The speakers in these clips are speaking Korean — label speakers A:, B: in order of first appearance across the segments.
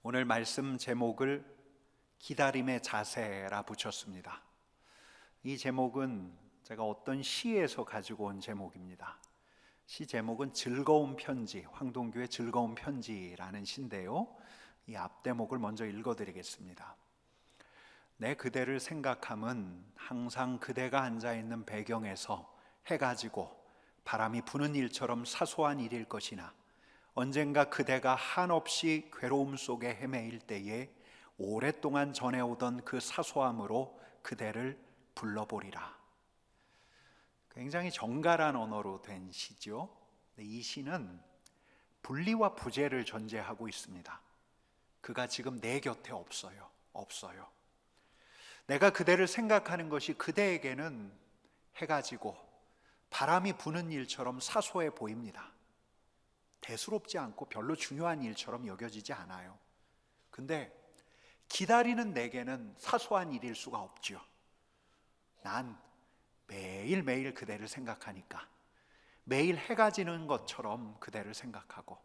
A: 오늘 말씀 제목을 기다림의 자세라 붙였습니다. 이 제목은 제가 어떤 시에서 가지고 온 제목입니다. 시 제목은 즐거운 편지, 황동규의 즐거운 편지라는 시인데요, 이 앞대목을 먼저 읽어드리겠습니다. 내 그대를 생각함은 항상 그대가 앉아있는 배경에서 해가 지고 바람이 부는 일처럼 사소한 일일 것이나, 언젠가 그대가 한없이 괴로움 속에 헤매일 때에 오랫동안 전해오던 그 사소함으로 그대를 불러보리라. 굉장히 정갈한 언어로 된 시죠. 이 시는 분리와 부재를 전제하고 있습니다. 그가 지금 내 곁에 없어요. 내가 그대를 생각하는 것이 그대에게는 해가 지고 바람이 부는 일처럼 사소해 보입니다. 대수롭지 않고 별로 중요한 일처럼 여겨지지 않아요. 근데 기다리는 내게는 사소한 일일 수가 없죠. 난 매일매일 그대를 생각하니까, 매일 해가 지는 것처럼 그대를 생각하고,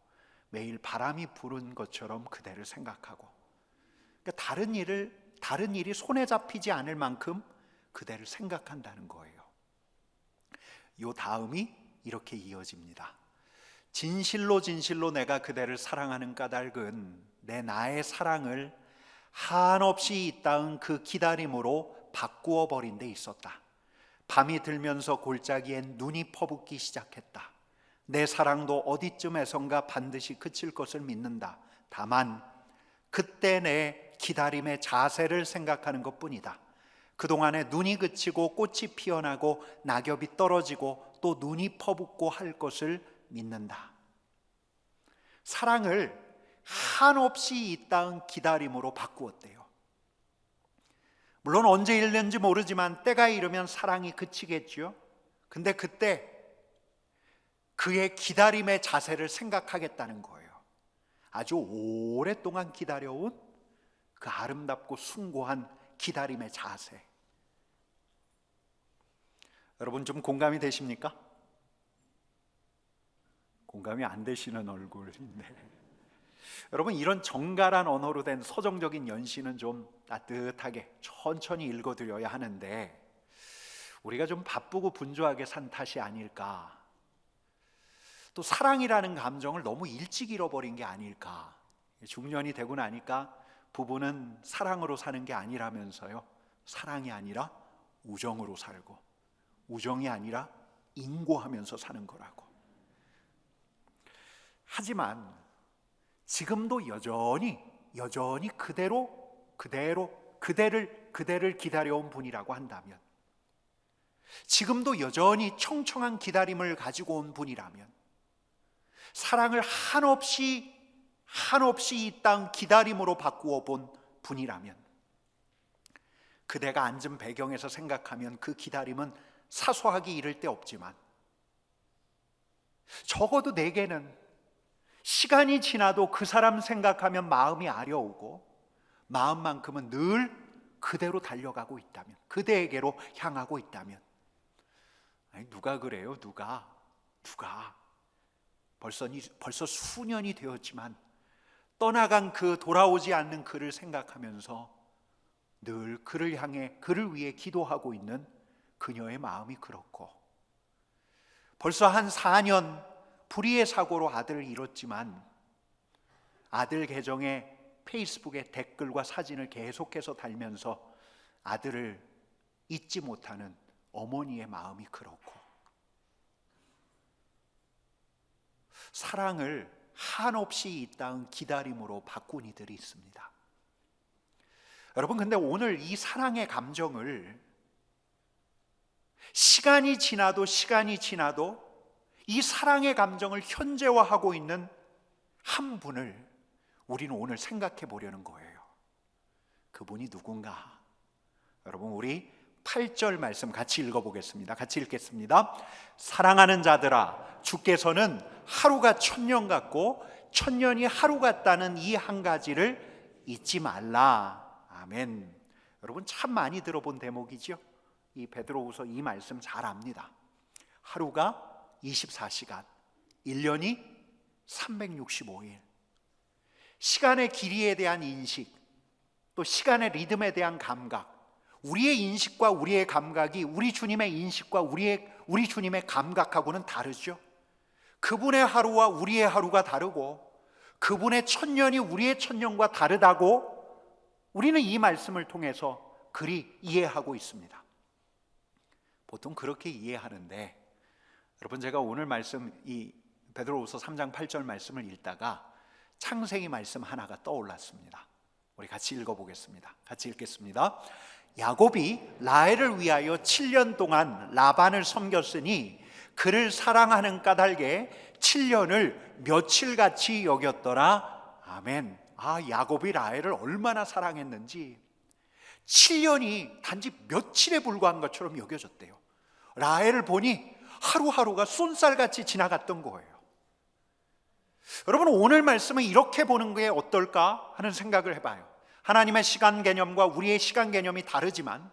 A: 매일 바람이 부는 것처럼 그대를 생각하고, 그러니까 다른 일이 손에 잡히지 않을 만큼 그대를 생각한다는 거예요. 요 다음이 이렇게 이어집니다. 진실로 내가 그대를 사랑하는 까닭은 나의 사랑을 한없이 있다은 그 기다림으로 바꾸어 버린 데 있었다. 밤이 들면서 골짜기엔 눈이 퍼붓기 시작했다. 내 사랑도 어디쯤에선가 반드시 그칠 것을 믿는다. 다만 그때 내 기다림의 자세를 생각하는 것뿐이다. 그동안에 눈이 그치고 꽃이 피어나고 낙엽이 떨어지고 또 눈이 퍼붓고 할 것을 믿는다. 사랑을 한없이 있다은 기다림으로 바꾸었대요. 물론 언제 일는지 모르지만 때가 이르면 사랑이 그치겠죠. 근데 그때 그의 기다림의 자세를 생각하겠다는 거예요. 아주 오랫동안 기다려온 그 아름답고 숭고한 기다림의 자세. 여러분 좀 공감이 되십니까? 공감이 안 되시는 얼굴인데, 여러분 이런 정갈한 언어로 된 서정적인 연시는 좀 따뜻하게 천천히 읽어드려야 하는데, 우리가 좀 바쁘고 분주하게 산 탓이 아닐까, 또 사랑이라는 감정을 너무 일찍 잃어버린 게 아닐까. 중년이 되고 나니까 부부는 사랑으로 사는 게 아니라면서요, 사랑이 아니라 우정으로 살고, 우정이 아니라 인고하면서 사는 거라고. 하지만 지금도 여전히 그대를 기다려온 분이라고 한다면, 지금도 여전히 청청한 기다림을 가지고 온 분이라면, 사랑을 한없이 이 땅 기다림으로 바꾸어 본 분이라면, 그대가 앉은 배경에서 생각하면 그 기다림은 사소하기 이를 데 없지만, 적어도 내게는 시간이 지나도 그 사람 생각하면 마음이 아려오고, 마음만큼은 늘 그대로 달려가고 있다면, 그대에게로 향하고 있다면, 아니 누가 그래요? 누가 벌써 수년이 되었지만 떠나간 그 돌아오지 않는 그를 생각하면서 늘 그를 향해, 그를 위해 기도하고 있는 그녀의 마음이 그렇고, 벌써 한 4년 불의의 사고로 아들을 잃었지만 아들 계정에 페이스북에 댓글과 사진을 계속해서 달면서 아들을 잊지 못하는 어머니의 마음이 그렇고, 사랑을 한없이 있다은 기다림으로 바꾼 이들이 있습니다. 여러분, 근데 오늘 이 사랑의 감정을 시간이 지나도 이 사랑의 감정을 현재화하고 있는 한 분을 우리는 오늘 생각해 보려는 거예요. 그분이 누군가? 여러분, 우리 8절 말씀 같이 읽어보겠습니다. 같이 읽겠습니다. 사랑하는 자들아, 주께서는 하루가 1000년 같고 1000년이 하루 같다는 이 한 가지를 잊지 말라. 아멘. 여러분 참 많이 들어본 대목이죠. 이 베드로후서 이 말씀 잘 압니다. 하루가 24시간, 1년이 365일, 시간의 길이에 대한 인식, 또 시간의 리듬에 대한 감각, 우리의 인식과 우리의 감각이 우리 주님의 인식과 우리 주님의 감각하고는 다르죠. 그분의 하루와 우리의 하루가 다르고 그분의 천년이 우리의 천년과 다르다고 우리는 이 말씀을 통해서 그리 이해하고 있습니다. 보통 그렇게 이해하는데, 여러분, 제가 오늘 말씀, 이 베드로후서 3장 8절 말씀을 읽다가 창세기 말씀 하나가 떠올랐습니다. 우리 같이 읽어보겠습니다. 같이 읽겠습니다. 야곱이 라헬을 위하여 7년 동안 라반을 섬겼으니 그를 사랑하는 까닭에 7년을 며칠같이 여겼더라. 아멘. 야곱이 라헬을 얼마나 사랑했는지 7년이 단지 며칠에 불과한 것처럼 여겨졌대요. 라헬을 보니 하루하루가 쏜살같이 지나갔던 거예요. 여러분, 오늘 말씀은 이렇게 보는 게 어떨까 하는 생각을 해봐요. 하나님의 시간 개념과 우리의 시간 개념이 다르지만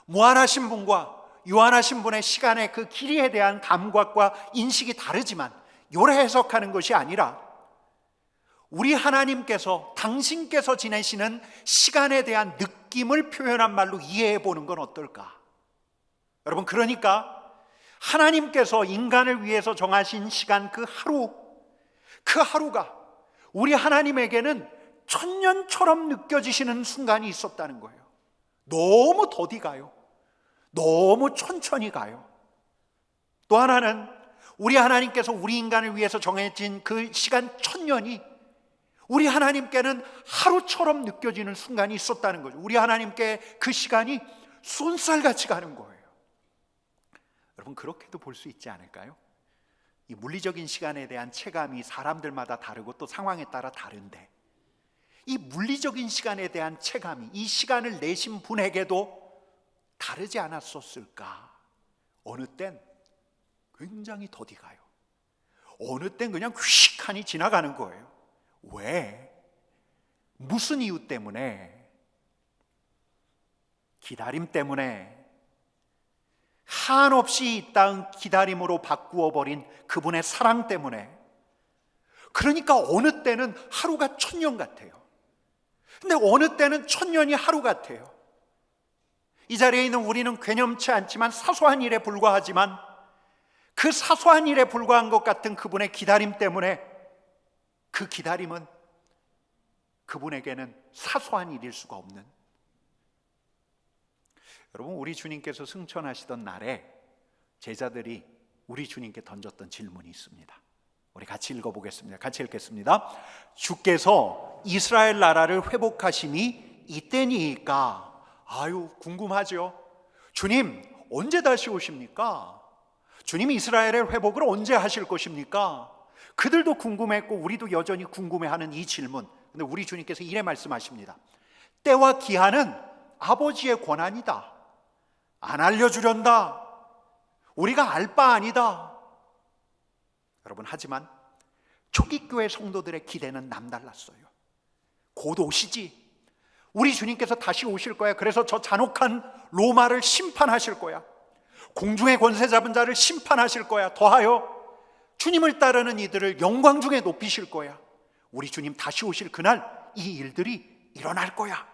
A: 무한하신 분과 유한하신 분의 시간의 그 길이에 대한 감각과 인식이 다르지만 요래 해석하는 것이 아니라 우리 하나님께서, 당신께서 지내시는 시간에 대한 느낌을 표현한 말로 이해해 보는 건 어떨까? 여러분, 그러니까 하나님께서 인간을 위해서 정하신 시간, 그 하루가 우리 하나님에게는 천년처럼 느껴지시는 순간이 있었다는 거예요. 너무 더디 가요. 너무 천천히 가요. 또 하나는 우리 하나님께서 우리 인간을 위해서 정해진 그 시간 천년이 우리 하나님께는 하루처럼 느껴지는 순간이 있었다는 거죠. 우리 하나님께 그 시간이 쏜살같이 가는 거예요. 여러분, 그렇게도 볼 수 있지 않을까요? 이 물리적인 시간에 대한 체감이 사람들마다 다르고 또 상황에 따라 다른데, 이 물리적인 시간에 대한 체감이 이 시간을 내신 분에게도 다르지 않았었을까? 어느 땐 굉장히 더디 가요. 어느 땐 그냥 휙하니 지나가는 거예요. 왜? 무슨 이유 때문에? 기다림 때문에. 한없이 이 땅 기다림으로 바꾸어 버린 그분의 사랑 때문에. 그러니까 어느 때는 하루가 천년 같아요. 근데 어느 때는 천년이 하루 같아요. 이 자리에 있는 우리는 괴념치 않지만 사소한 일에 불과하지만 그 사소한 일에 불과한 것 같은 그분의 기다림 때문에 그 기다림은 그분에게는 사소한 일일 수가 없는. 여러분, 우리 주님께서 승천하시던 날에 제자들이 우리 주님께 던졌던 질문이 있습니다. 우리 같이 읽어보겠습니다. 같이 읽겠습니다. 주께서 이스라엘 나라를 회복하심이 이때니까. 궁금하죠? 주님, 언제 다시 오십니까? 주님, 이스라엘의 회복을 언제 하실 것입니까? 그들도 궁금했고 우리도 여전히 궁금해하는 이 질문. 근데 우리 주님께서 이래 말씀하십니다. 때와 기한은 아버지의 권한이다. 안 알려주련다. 우리가 알 바 아니다. 여러분, 하지만 초기 교회 성도들의 기대는 남달랐어요. 곧 오시지. 우리 주님께서 다시 오실 거야. 그래서 저 잔혹한 로마를 심판하실 거야. 공중의 권세 잡은 자를 심판하실 거야. 더하여 주님을 따르는 이들을 영광 중에 높이실 거야. 우리 주님 다시 오실 그날 이 일들이 일어날 거야.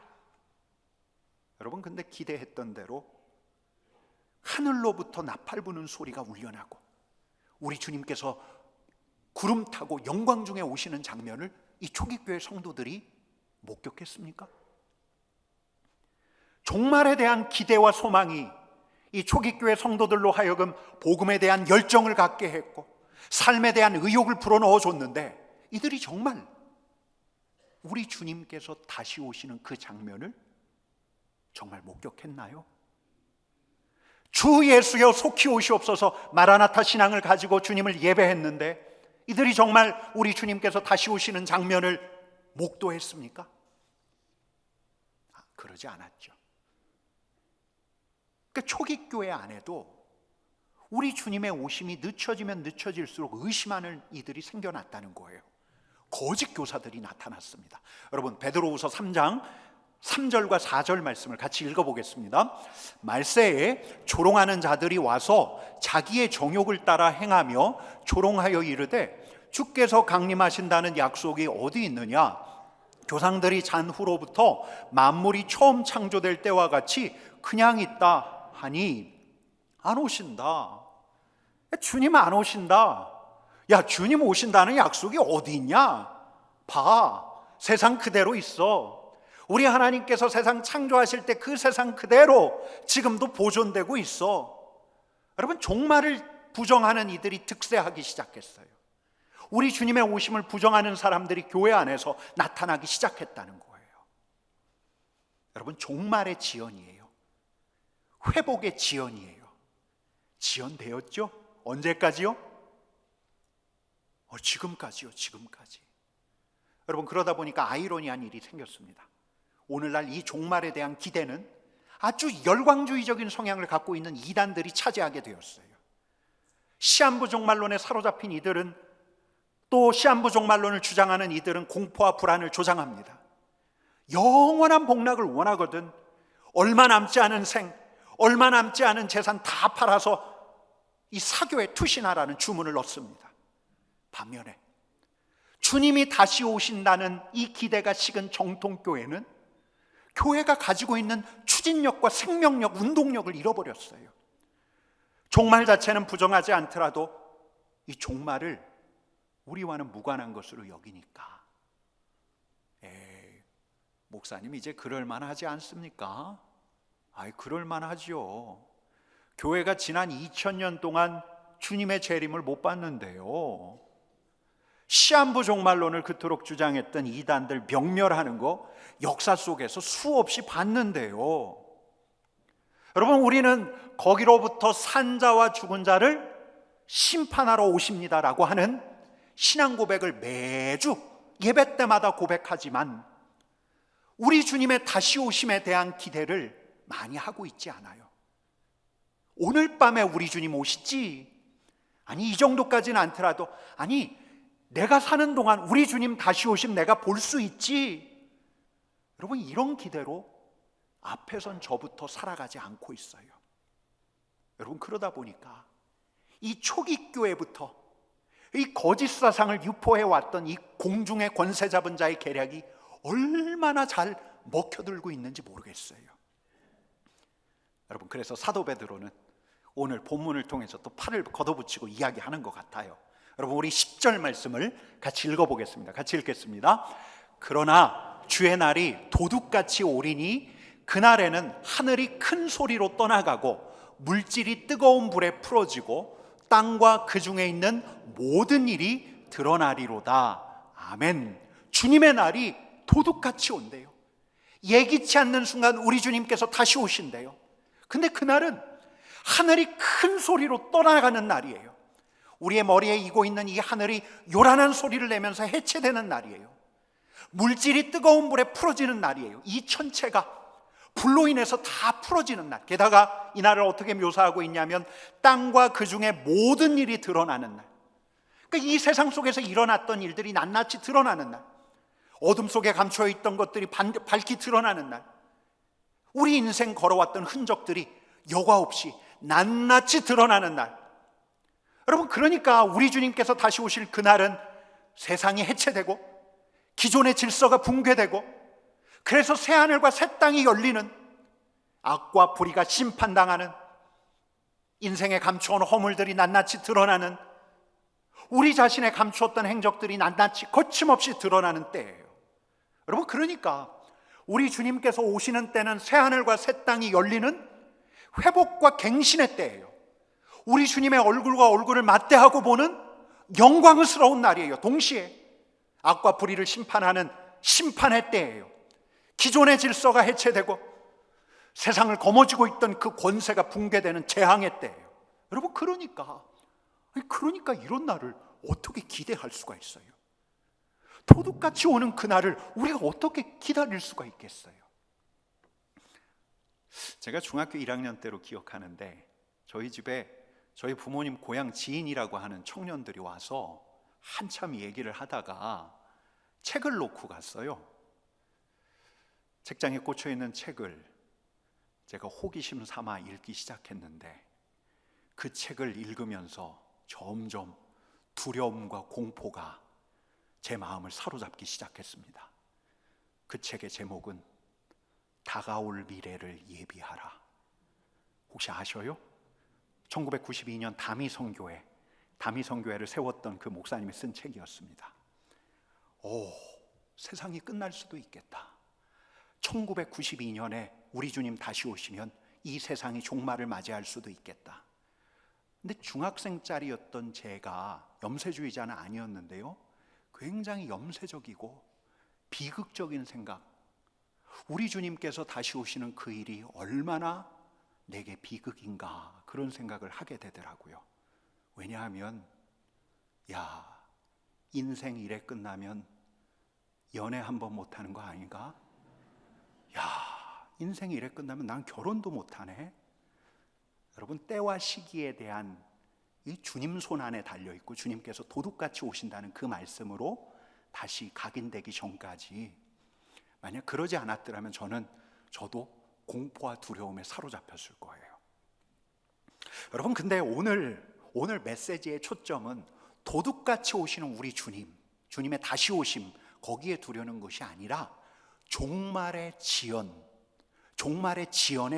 A: 여러분, 근데 기대했던 대로 하늘로부터 나팔 부는 소리가 울려나고 우리 주님께서 구름 타고 영광 중에 오시는 장면을 이 초기교회 성도들이 목격했습니까? 종말에 대한 기대와 소망이 이 초기교회 성도들로 하여금 복음에 대한 열정을 갖게 했고 삶에 대한 의욕을 불어넣어 줬는데, 이들이 정말 우리 주님께서 다시 오시는 그 장면을 정말 목격했나요? 주 예수여 속히 오시옵소서 마라나타 신앙을 가지고 주님을 예배했는데 이들이 정말 우리 주님께서 다시 오시는 장면을 목도했습니까? 그러지 않았죠. 그러니까 초기 교회 안에도 우리 주님의 오심이 늦춰지면 늦춰질수록 의심하는 이들이 생겨났다는 거예요. 거짓 교사들이 나타났습니다. 여러분, 베드로후서 3장 3절과 4절 말씀을 같이 읽어보겠습니다. 말세에 조롱하는 자들이 와서 자기의 정욕을 따라 행하며 조롱하여 이르되 주께서 강림하신다는 약속이 어디 있느냐? 조상들이 잔 후로부터 만물이 처음 창조될 때와 같이 그냥 있다 하니 안 오신다. 주님 안 오신다. 야, 주님 오신다는 약속이 어디 있냐? 봐, 세상 그대로 있어. 우리 하나님께서 세상 창조하실 때 그 세상 그대로 지금도 보존되고 있어. 여러분, 종말을 부정하는 이들이 득세하기 시작했어요. 우리 주님의 오심을 부정하는 사람들이 교회 안에서 나타나기 시작했다는 거예요. 여러분, 종말의 지연이에요. 회복의 지연이에요. 지연되었죠? 언제까지요? 지금까지요. 지금까지. 여러분, 그러다 보니까 아이러니한 일이 생겼습니다. 오늘날 이 종말에 대한 기대는 아주 열광주의적인 성향을 갖고 있는 이단들이 차지하게 되었어요. 시한부 종말론에 사로잡힌 이들은, 또 시한부 종말론을 주장하는 이들은 공포와 불안을 조장합니다. 영원한 복락을 원하거든. 얼마 남지 않은 생, 얼마 남지 않은 재산 다 팔아서 이 사교에 투신하라는 주문을 넣습니다. 반면에 주님이 다시 오신다는 이 기대가 식은 정통교회는 교회가 가지고 있는 추진력과 생명력, 운동력을 잃어버렸어요. 종말 자체는 부정하지 않더라도 이 종말을 우리와는 무관한 것으로 여기니까, 목사님 이제 그럴 만하지 않습니까? 그럴 만하지요. 교회가 지난 2000년 동안 주님의 재림을 못 봤는데요. 시한부 종말론을 그토록 주장했던 이단들 명멸하는 거 역사 속에서 수없이 봤는데요. 여러분, 우리는 거기로부터 산 자와 죽은 자를 심판하러 오십니다라고 하는 신앙 고백을 매주 예배 때마다 고백하지만 우리 주님의 다시 오심에 대한 기대를 많이 하고 있지 않아요. 오늘 밤에 우리 주님 오시지? 아니, 이 정도까지는 않더라도, 아니, 내가 사는 동안 우리 주님 다시 오심 내가 볼 수 있지? 여러분, 이런 기대로 앞에선 저부터 살아가지 않고 있어요. 여러분, 그러다 보니까 이 초기 교회부터 이 거짓 사상을 유포해 왔던 이 공중의 권세 잡은 자의 계략이 얼마나 잘 먹혀들고 있는지 모르겠어요. 여러분, 그래서 사도 베드로는 오늘 본문을 통해서 또 팔을 걷어붙이고 이야기하는 것 같아요. 여러분, 우리 10절 말씀을 같이 읽어보겠습니다. 같이 읽겠습니다. 그러나 주의 날이 도둑같이 오리니 그날에는 하늘이 큰 소리로 떠나가고 물질이 뜨거운 불에 풀어지고 땅과 그 중에 있는 모든 일이 드러나리로다. 아멘. 주님의 날이 도둑같이 온대요. 예기치 않는 순간 우리 주님께서 다시 오신대요. 근데 그날은 하늘이 큰 소리로 떠나가는 날이에요. 우리의 머리에 이고 있는 이 하늘이 요란한 소리를 내면서 해체되는 날이에요. 물질이 뜨거운 불에 풀어지는 날이에요. 이 천체가 불로 인해서 다 풀어지는 날. 게다가 이 날을 어떻게 묘사하고 있냐면 땅과 그 중에 모든 일이 드러나는 날. 그러니까 이 세상 속에서 일어났던 일들이 낱낱이 드러나는 날. 어둠 속에 감춰있던 것들이 밝히 드러나는 날. 우리 인생 걸어왔던 흔적들이 여과 없이 낱낱이 드러나는 날. 여러분, 그러니까 우리 주님께서 다시 오실 그날은 세상이 해체되고 기존의 질서가 붕괴되고 그래서 새하늘과 새 땅이 열리는, 악과 불의가 심판당하는, 인생에 감추어온 허물들이 낱낱이 드러나는, 우리 자신의 감추었던 행적들이 낱낱이 거침없이 드러나는 때예요. 여러분, 그러니까 우리 주님께서 오시는 때는 새하늘과 새 땅이 열리는 회복과 갱신의 때예요. 우리 주님의 얼굴과 얼굴을 맞대하고 보는 영광스러운 날이에요. 동시에 악과 불의를 심판하는 심판의 때예요. 기존의 질서가 해체되고 세상을 거머쥐고 있던 그 권세가 붕괴되는 재앙의 때예요. 여러분, 그러니까 이런 날을 어떻게 기대할 수가 있어요? 도둑같이 오는 그 날을 우리가 어떻게 기다릴 수가 있겠어요? 제가 중학교 1학년 때로 기억하는데 저희 집에 저희 부모님 고향 지인이라고 하는 청년들이 와서 한참 얘기를 하다가 책을 놓고 갔어요. 책장에 꽂혀 있는 책을 제가 호기심 삼아 읽기 시작했는데 그 책을 읽으면서 점점 두려움과 공포가 제 마음을 사로잡기 시작했습니다. 그 책의 제목은 다가올 미래를 예비하라. 혹시 아셔요? 1992년 다미성교회를 세웠던 그 목사님이 쓴 책이었습니다. 세상이 끝날 수도 있겠다. 1992년에 우리 주님 다시 오시면 이 세상이 종말을 맞이할 수도 있겠다. 근데 중학생짜리였던 제가 염세주의자는 아니었는데요, 굉장히 염세적이고 비극적인 생각, 우리 주님께서 다시 오시는 그 일이 얼마나 내게 비극인가, 그런 생각을 하게 되더라고요. 왜냐하면 인생 일에 끝나면 연애 한 번 못하는 거 아닌가? 인생 일에 끝나면 난 결혼도 못하네. 여러분, 때와 시기에 대한 이 주님 손 안에 달려있고 주님께서 도둑같이 오신다는 그 말씀으로 다시 각인되기 전까지 만약 그러지 않았더라면 저도 공포와 두려움에 사로잡혔을 거예요. 여러분, 근데 오늘 메시지의 초점은 도둑같이 오시는 우리 주님의 다시 오심, 거기에 두려는 것이 아니라 종말의 지연에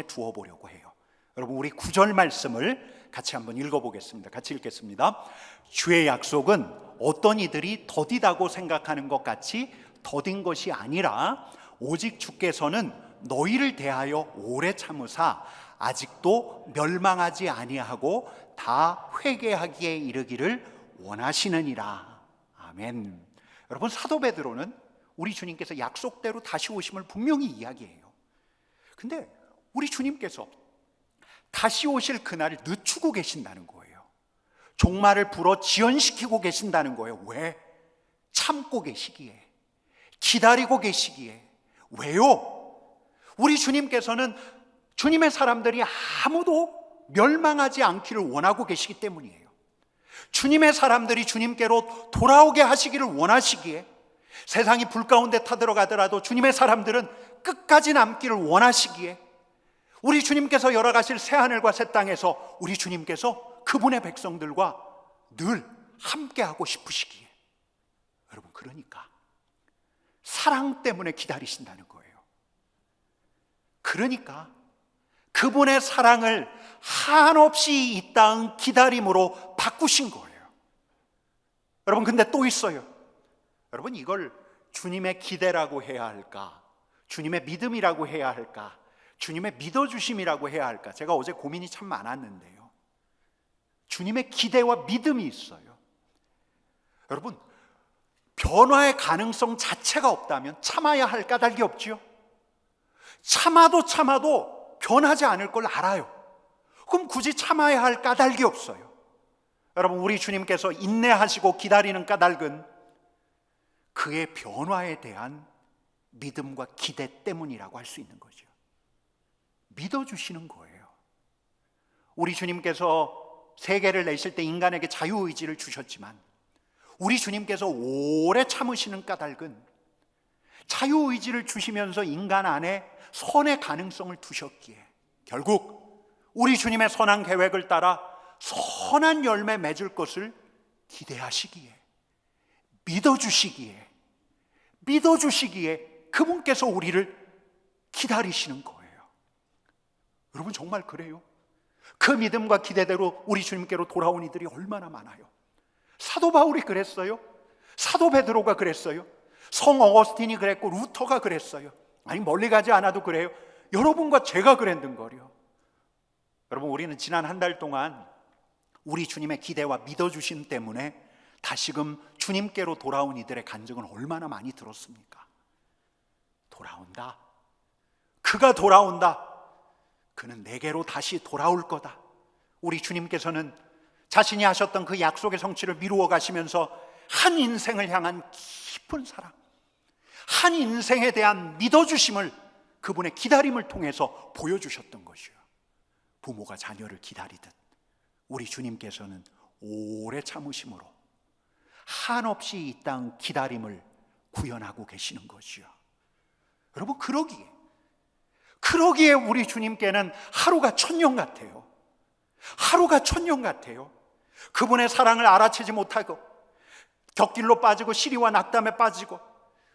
A: 두어 보려고 해요. 여러분, 우리 9절 말씀을 같이 한번 읽어보겠습니다. 같이 읽겠습니다. 주의 약속은 어떤 이들이 더디다고 생각하는 것 같이 더딘 것이 아니라 오직 주께서는 너희를 대하여 오래 참으사 아직도 멸망하지 아니하고 다 회개하기에 이르기를 원하시느니라. 아멘. 여러분, 사도 베드로는 우리 주님께서 약속대로 다시 오심을 분명히 이야기해요. 근데 우리 주님께서 다시 오실 그날을 늦추고 계신다는 거예요. 종말을 불어 지연시키고 계신다는 거예요. 왜? 참고 계시기에, 기다리고 계시기에. 왜요? 우리 주님께서는 주님의 사람들이 아무도 멸망하지 않기를 원하고 계시기 때문이에요. 주님의 사람들이 주님께로 돌아오게 하시기를 원하시기에, 세상이 불 가운데 타들어가더라도 주님의 사람들은 끝까지 남기를 원하시기에, 우리 주님께서 열어가실 새하늘과 새 땅에서 우리 주님께서 그분의 백성들과 늘 함께하고 싶으시기에, 여러분, 그러니까 사랑 때문에 기다리신다는 거예요. 그러니까 그분의 사랑을 한없이 이 땅 기다림으로 바꾸신 거예요. 여러분, 근데 또 있어요. 여러분, 이걸 주님의 기대라고 해야 할까? 주님의 믿음이라고 해야 할까? 주님의 믿어주심이라고 해야 할까? 제가 어제 고민이 참 많았는데요, 주님의 기대와 믿음이 있어요. 여러분, 변화의 가능성 자체가 없다면 참아야 할 까닭이 없지요. 참아도 변하지 않을 걸 알아요. 그럼 굳이 참아야 할 까닭이 없어요. 여러분, 우리 주님께서 인내하시고 기다리는 까닭은 그의 변화에 대한 믿음과 기대 때문이라고 할 수 있는 거죠. 믿어주시는 거예요. 우리 주님께서 세계를 내실 때 인간에게 자유의지를 주셨지만 우리 주님께서 오래 참으시는 까닭은 자유의지를 주시면서 인간 안에 선의 가능성을 두셨기에, 결국 우리 주님의 선한 계획을 따라 선한 열매 맺을 것을 기대하시기에, 믿어주시기에 그분께서 우리를 기다리시는 거예요. 여러분, 정말 그래요? 그 믿음과 기대대로 우리 주님께로 돌아온 이들이 얼마나 많아요. 사도 바울이 그랬어요. 사도 베드로가 그랬어요. 성 어거스틴이 그랬고 루터가 그랬어요. 아니, 멀리 가지 않아도 그래요. 여러분과 제가 그랬는거려. 여러분, 우리는 지난 한 달 동안 우리 주님의 기대와 믿어주심 때문에 다시금 주님께로 돌아온 이들의 간증은 얼마나 많이 들었습니까? 돌아온다. 그가 돌아온다. 그는 내게로 다시 돌아올 거다. 우리 주님께서는 자신이 하셨던 그 약속의 성취를 미루어 가시면서 한 인생을 향한 깊은 사랑, 한 인생에 대한 믿어주심을 그분의 기다림을 통해서 보여주셨던 것이요. 부모가 자녀를 기다리듯 우리 주님께서는 오래 참으심으로 한없이 이 땅 기다림을 구현하고 계시는 것이요. 여러분, 그러기에 우리 주님께는 하루가 천년 같아요. 하루가 천년 같아요. 그분의 사랑을 알아채지 못하고 곁길로 빠지고 시리와 낙담에 빠지고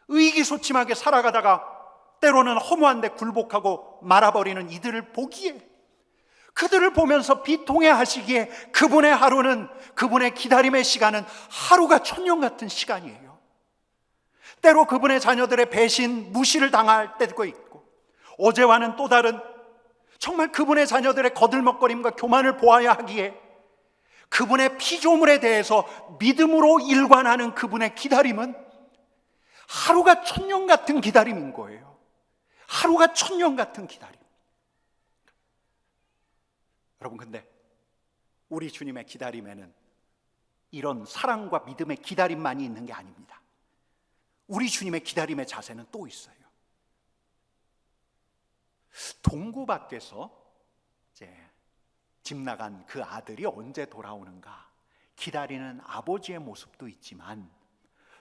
A: 의기소침하게 살아가다가 때로는 허무한 데 굴복하고 말아버리는 이들을 보기에, 그들을 보면서 비통해 하시기에 그분의 하루는, 그분의 기다림의 시간은 하루가 천년 같은 시간이에요. 때로 그분의 자녀들의 배신, 무시를 당할 때도 있고, 어제와는 또 다른 정말 그분의 자녀들의 거들먹거림과 교만을 보아야 하기에 그분의 피조물에 대해서 믿음으로 일관하는 그분의 기다림은 하루가 천년 같은 기다림인 거예요. 하루가 천년 같은 기다림. 여러분, 근데 우리 주님의 기다림에는 이런 사랑과 믿음의 기다림만이 있는 게 아닙니다. 우리 주님의 기다림의 자세는 또 있어요. 동구 밖에서 이제 집 나간 그 아들이 언제 돌아오는가 기다리는 아버지의 모습도 있지만,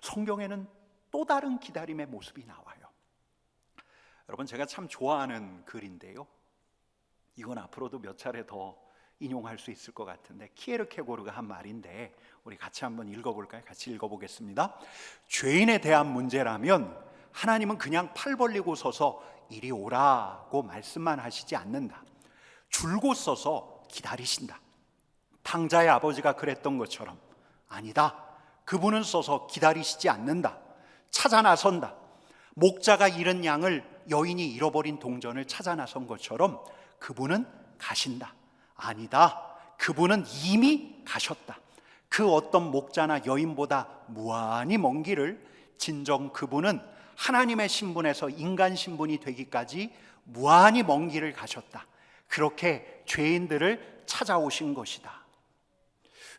A: 성경에는 또 다른 기다림의 모습이 나와요. 여러분, 제가 참 좋아하는 글인데요, 이건 앞으로도 몇 차례 더 인용할 수 있을 것 같은데, 키에르케고르가 한 말인데 우리 같이 한번 읽어볼까요? 같이 읽어보겠습니다. 죄인에 대한 문제라면 하나님은 그냥 팔 벌리고 서서 이리 오라고 말씀만 하시지 않는다. 줄곧 서서 기다리신다. 탕자의 아버지가 그랬던 것처럼, 아니다, 그분은 서서 기다리시지 않는다. 찾아 나선다. 목자가 잃은 양을 여인이 잃어버린 동전을 찾아 나선 것처럼 그분은 가신다. 아니다, 그분은 이미 가셨다. 그 어떤 목자나 여인보다 무한히 먼 길을 진정 그분은 하나님의 신분에서 인간 신분이 되기까지 무한히 먼 길을 가셨다. 그렇게 죄인들을 찾아오신 것이다.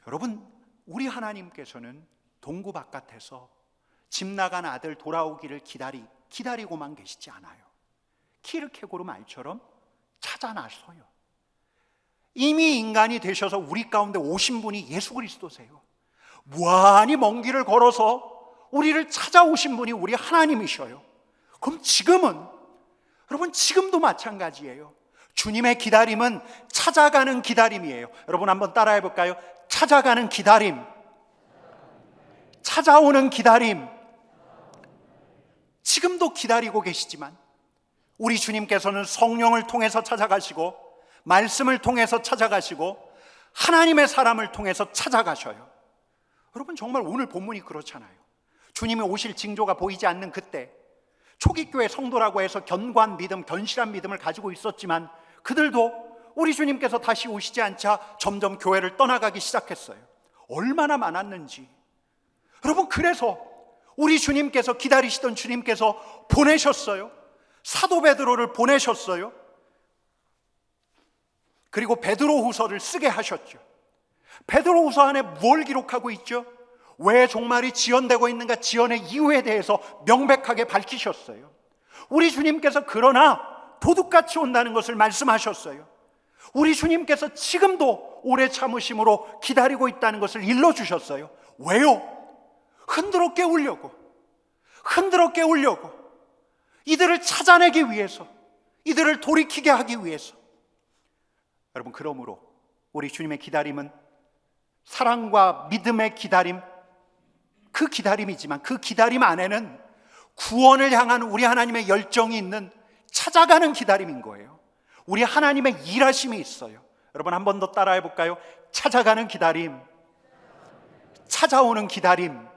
A: 여러분, 우리 하나님께서는 동구 바깥에서 집 나간 아들 돌아오기를 기다리고만 계시지 않아요. 키르케고르 말처럼 찾아 나서요. 이미 인간이 되셔서 우리 가운데 오신 분이 예수 그리스도세요. 무한히 먼 길을 걸어서 우리를 찾아오신 분이 우리 하나님이셔요. 그럼 지금은, 여러분, 지금도 마찬가지예요. 주님의 기다림은 찾아가는 기다림이에요. 여러분, 한번 따라해 볼까요? 찾아가는 기다림, 찾아오는 기다림. 지금도 기다리고 계시지만 우리 주님께서는 성령을 통해서 찾아가시고, 말씀을 통해서 찾아가시고, 하나님의 사람을 통해서 찾아가셔요. 여러분, 정말 오늘 본문이 그렇잖아요. 주님이 오실 징조가 보이지 않는 그때, 초기교회 성도라고 해서 견고한 믿음, 견실한 믿음을 가지고 있었지만 그들도 우리 주님께서 다시 오시지 않자 점점 교회를 떠나가기 시작했어요. 얼마나 많았는지. 여러분, 그래서 우리 주님께서, 기다리시던 주님께서 보내셨어요. 사도 베드로를 보내셨어요. 그리고 베드로후서를 쓰게 하셨죠. 베드로후서 안에 뭘 기록하고 있죠? 왜 종말이 지연되고 있는가, 지연의 이유에 대해서 명백하게 밝히셨어요. 우리 주님께서 그러나 도둑같이 온다는 것을 말씀하셨어요. 우리 주님께서 지금도 오래 참으심으로 기다리고 있다는 것을 일러주셨어요. 왜요? 흔들어 깨우려고, 흔들어 깨우려고, 이들을 찾아내기 위해서, 이들을 돌이키게 하기 위해서. 여러분, 그러므로 우리 주님의 기다림은 사랑과 믿음의 기다림, 그 기다림이지만 그 기다림 안에는 구원을 향한 우리 하나님의 열정이 있는 찾아가는 기다림인 거예요. 우리 하나님의 일하심이 있어요. 여러분, 한 번 더 따라해 볼까요? 찾아가는 기다림, 찾아오는 기다림.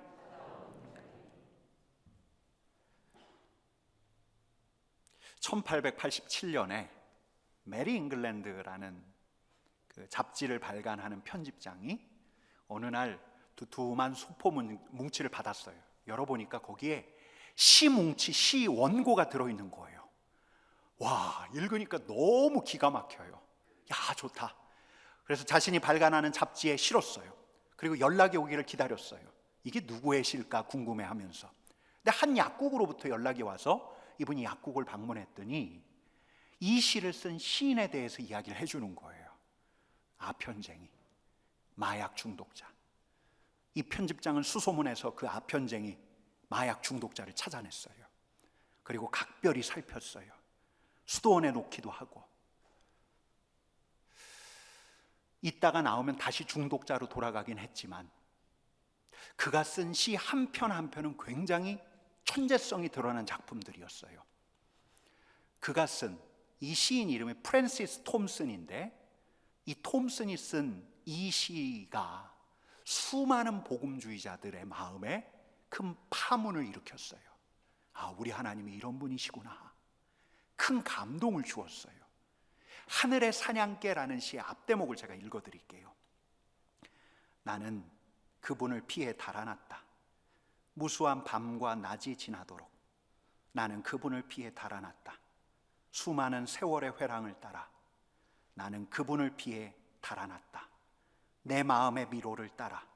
A: (1887년에) 메리 잉글랜드라는 그 잡지를 발간하는 편집장이 어느 날 두툼한 소포 뭉치를 받았어요. 열어보니까 거기에 시 뭉치, 시 원고가 들어있는 거예요. 와, 읽으니까 너무 기가 막혀요. 야, 좋다. 그래서 자신이 발간하는 잡지에 실었어요. 그리고 연락이 오기를 기다렸어요. 이게 누구의 시일까 궁금해하면서. 근데 한 약국으로부터 연락이 와서 이분이 약국을 방문했더니 이 시를 쓴 시인에 대해서 이야기를 해주는 거예요. 아편쟁이, 마약 중독자. 이 편집장은 수소문해서 그 아편쟁이, 마약 중독자를 찾아냈어요. 그리고 각별히 살폈어요. 수도원에 놓기도 하고. 있다가 나오면 다시 중독자로 돌아가긴 했지만 그가 쓴 시 한 편 한 편은 굉장히 천재성이 드러난 작품들이었어요. 그가 쓴 이 시인 이름이 프랜시스 톰슨인데, 이 톰슨이 쓴 이 시가 수많은 복음주의자들의 마음에 큰 파문을 일으켰어요. 아, 우리 하나님이 이런 분이시구나. 큰 감동을 주었어요. 하늘의 사냥개라는 시의 앞대목을 제가 읽어드릴게요. 나는 그분을 피해 달아났다. 무수한 밤과 낮이 지나도록 나는 그분을 피해 달아났다. 수많은 세월의 회랑을 따라 나는 그분을 피해 달아났다. 내 마음의 미로를 따라,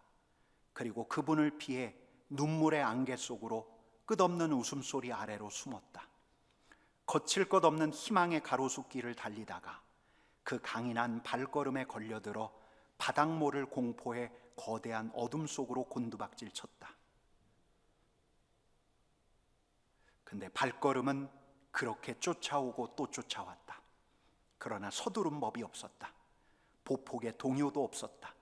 A: 그리고 그분을 피해 눈물의 안개 속으로 끝없는 웃음소리 아래로 숨었다. 거칠 것 없는 희망의 가로수길을 달리다가 그 강인한 발걸음에 걸려들어 바닥모를 공포해 거대한 어둠 속으로 곤두박질 쳤다. 근데 발걸음은 그렇게 쫓아오고 또 쫓아왔다. 그러나 서두른 법이 없었다. 보폭의 동요도 없었다.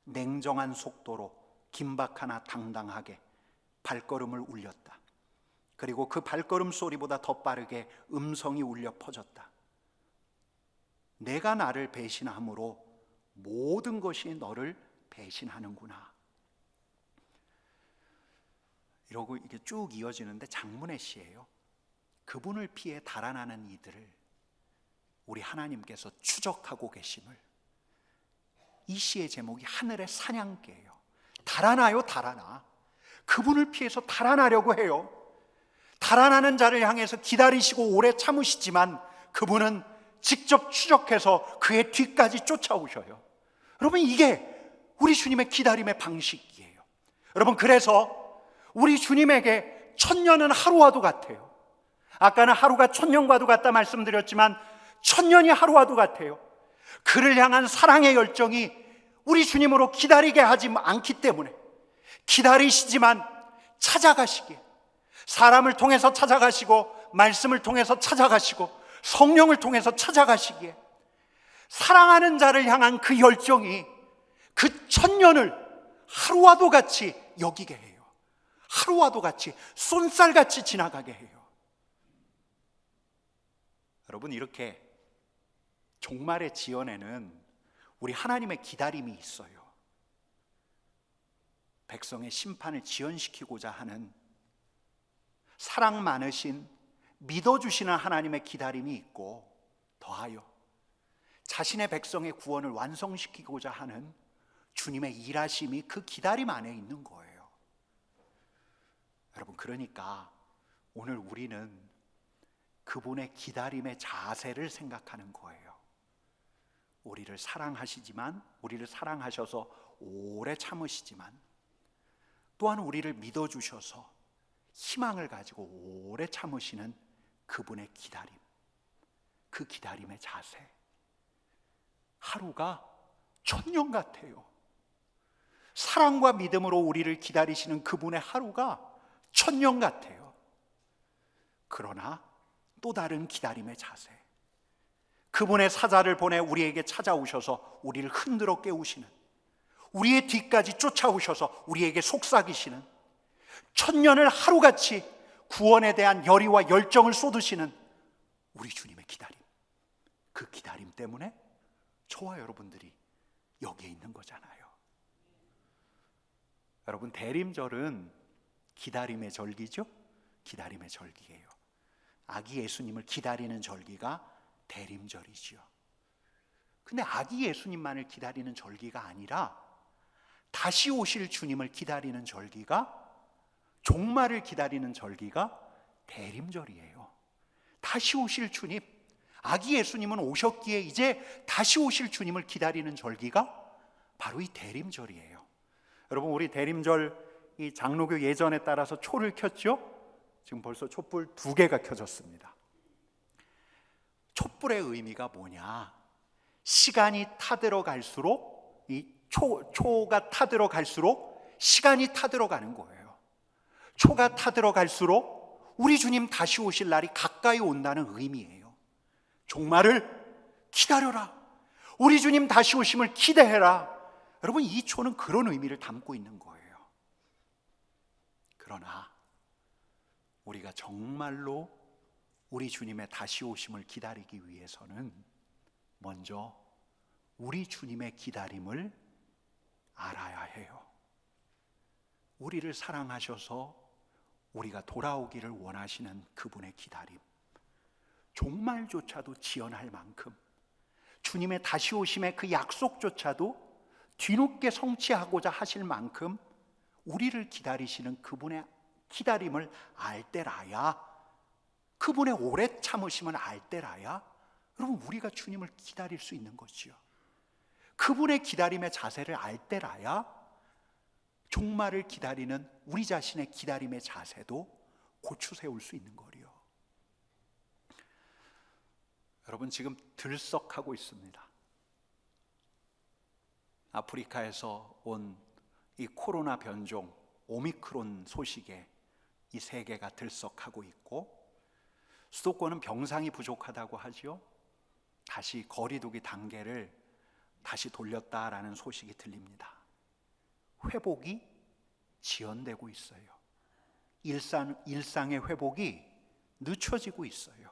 A: 냉정한 속도로 긴박하나 당당하게 발걸음을 울렸다. 그리고 그 발걸음 소리보다 더 빠르게 음성이 울려 퍼졌다. 내가 나를 배신함으로 모든 것이 너를 배신하는구나. 이러고 이게 쭉 이어지는데 장문의 시예요. 그분을 피해 달아나는 이들을 우리 하나님께서 추적하고 계심을, 이 시의 제목이 하늘의 사냥개예요. 달아나요, 달아나. 그분을 피해서 달아나려고 해요. 달아나는 자를 향해서 기다리시고 오래 참으시지만 그분은 직접 추적해서 그의 뒤까지 쫓아오셔요. 여러분, 이게 우리 주님의 기다림의 방식이에요. 여러분, 그래서 우리 주님에게 천년은 하루와도 같아요. 아까는 하루가 천년과도 같다 말씀드렸지만 천년이 하루와도 같아요. 그를 향한 사랑의 열정이 우리 주님으로 기다리게 하지 않기 때문에, 기다리시지만 찾아가시기에, 사람을 통해서 찾아가시고 말씀을 통해서 찾아가시고 성령을 통해서 찾아가시기에, 사랑하는 자를 향한 그 열정이 그 천년을 하루와도 같이 여기게 해요. 하루와도 같이 쏜살같이 지나가게 해요. 여러분, 이렇게 종말의 지연에는 우리 하나님의 기다림이 있어요. 백성의 심판을 지연시키고자 하는 사랑 많으신, 믿어주시는 하나님의 기다림이 있고, 더하여 자신의 백성의 구원을 완성시키고자 하는 주님의 일하심이 그 기다림 안에 있는 거예요. 여러분, 그러니까 오늘 우리는 그분의 기다림의 자세를 생각하는 거예요. 우리를 사랑하시지만, 우리를 사랑하셔서 오래 참으시지만, 또한 우리를 믿어주셔서 희망을 가지고 오래 참으시는 그분의 기다림, 그 기다림의 자세, 하루가 천년 같아요. 사랑과 믿음으로 우리를 기다리시는 그분의 하루가 천년 같아요. 그러나 또 다른 기다림의 자세, 그분의 사자를 보내 우리에게 찾아오셔서 우리를 흔들어 깨우시는, 우리의 뒤까지 쫓아오셔서 우리에게 속삭이시는, 천년을 하루같이 구원에 대한 열의와 열정을 쏟으시는 우리 주님의 기다림, 그 기다림 때문에 저와 여러분들이 여기에 있는 거잖아요. 여러분, 대림절은 기다림의 절기죠? 기다림의 절기예요. 아기 예수님을 기다리는 절기가 대림절이지요. 근데 아기 예수님만을 기다리는 절기가 아니라 다시 오실 주님을 기다리는 절기가, 종말을 기다리는 절기가 대림절이에요. 다시 오실 주님, 아기 예수님은 오셨기에 이제 다시 오실 주님을 기다리는 절기가 바로 이 대림절이에요. 여러분, 우리 대림절 이 장로교 예전에 따라서 초를 켰죠? 지금 벌써 촛불 2개가 켜졌습니다. 촛불의 의미가 뭐냐? 시간이 타들어갈수록, 이 초가 타들어갈수록 시간이 타들어가는 거예요. 초가 타들어갈수록 우리 주님 다시 오실 날이 가까이 온다는 의미예요. 종말을 기다려라, 우리 주님 다시 오심을 기대해라. 여러분, 이 초는 그런 의미를 담고 있는 거예요. 그러나 우리가 정말로 우리 주님의 다시 오심을 기다리기 위해서는 먼저 우리 주님의 기다림을 알아야 해요. 우리를 사랑하셔서 우리가 돌아오기를 원하시는 그분의 기다림, 종말조차도 지연할 만큼, 주님의 다시 오심의 그 약속조차도 뒤늦게 성취하고자 하실 만큼 우리를 기다리시는 그분의 기다림을 알 때라야, 그분의 오래 참으심을 알 때라야 여러분 우리가 주님을 기다릴 수 있는 거지요. 그분의 기다림의 자세를 알 때라야 종말을 기다리는 우리 자신의 기다림의 자세도 고추 세울 수 있는 거리요. 여러분 지금 들썩하고 있습니다. 아프리카에서 온 이 코로나 변종 오미크론 소식에 이 세계가 들썩하고 있고, 수도권은 병상이 부족하다고 하지요. 다시 거리두기 단계를 다시 돌렸다라는 소식이 들립니다. 회복이 지연되고 있어요. 일상의 회복이 늦춰지고 있어요.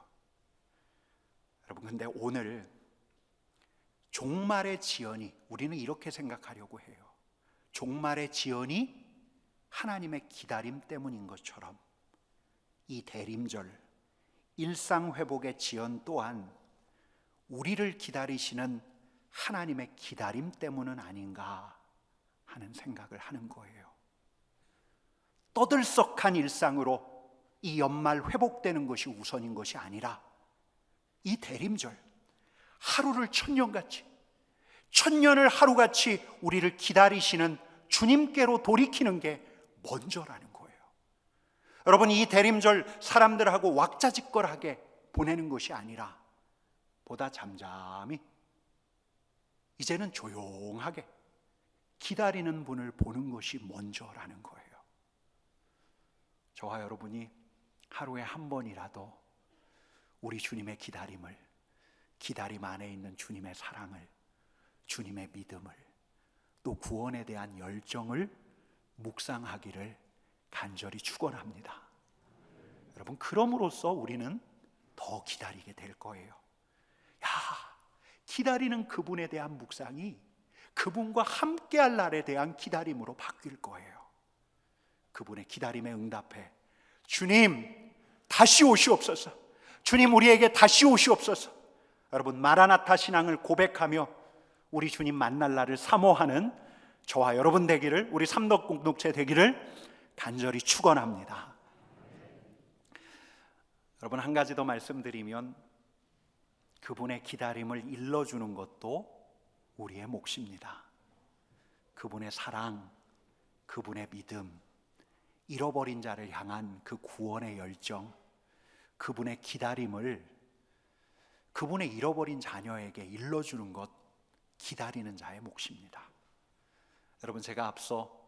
A: 여러분, 근데 오늘 종말의 지연이, 우리는 이렇게 생각하려고 해요. 종말의 지연이 하나님의 기다림 때문인 것처럼 이 대림절, 일상 회복의 지연 또한 우리를 기다리시는 하나님의 기다림 때문은 아닌가 하는 생각을 하는 거예요. 떠들썩한 일상으로 이 연말 회복되는 것이 우선인 것이 아니라 이 대림절, 하루를 천년같이, 천년을 하루같이 우리를 기다리시는 주님께로 돌이키는 게 먼저라는 거예요. 여러분, 이 대림절 사람들하고 왁자지껄하게 보내는 것이 아니라 보다 잠잠히, 이제는 조용하게 기다리는 분을 보는 것이 먼저라는 거예요. 저와 여러분이 하루에 한 번이라도 우리 주님의 기다림을, 기다림 안에 있는 주님의 사랑을, 주님의 믿음을, 또 구원에 대한 열정을 묵상하기를 간절히 축원합니다. 여러분, 그럼으로써 우리는 더 기다리게 될 거예요. 기다리는 그분에 대한 묵상이 그분과 함께할 날에 대한 기다림으로 바뀔 거예요. 그분의 기다림에 응답해 주님 다시 오시옵소서, 주님 우리에게 다시 오시옵소서. 여러분, 마라나타 신앙을 고백하며 우리 주님 만날 날을 사모하는 저와 여러분 되기를, 우리 삼덕 공동체 되기를 간절히 축원합니다. 여러분, 한 가지 더 말씀드리면, 그분의 기다림을 일러주는 것도 우리의 몫입니다. 그분의 사랑, 그분의 믿음, 잃어버린 자를 향한 그 구원의 열정, 그분의 기다림을 그분의 잃어버린 자녀에게 일러주는 것, 기다리는 자의 몫입니다. 여러분, 제가 앞서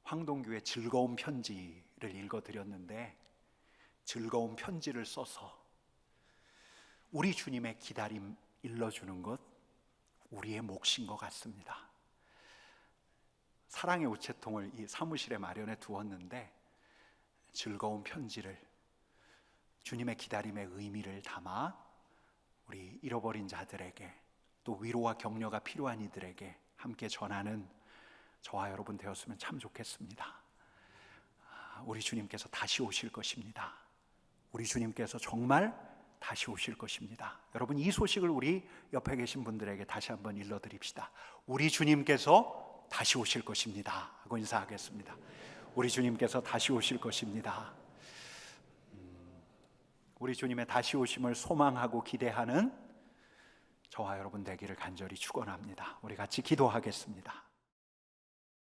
A: 황동규의 즐거운 편지를 읽어드렸는데, 즐거운 편지를 써서 우리 주님의 기다림 일러주는 것 우리의 몫인 것 같습니다. 사랑의 우체통을 이 사무실에 마련해 두었는데, 즐거운 편지를, 주님의 기다림의 의미를 담아 우리 잃어버린 자들에게, 또 위로와 격려가 필요한 이들에게 함께 전하는 저와 여러분 되었으면 참 좋겠습니다. 우리 주님께서 다시 오실 것입니다. 우리 주님께서 정말 다시 오실 것입니다. 여러분, 이 소식을 우리 옆에 계신 분들에게 다시 한번 일러드립시다. 우리 주님께서 다시 오실 것입니다 하고 인사하겠습니다. 우리 주님께서 다시 오실 것입니다. 우리 주님의 다시 오심을 소망하고 기대하는 저와 여러분 되기를 간절히 축원합니다. 우리 같이 기도하겠습니다.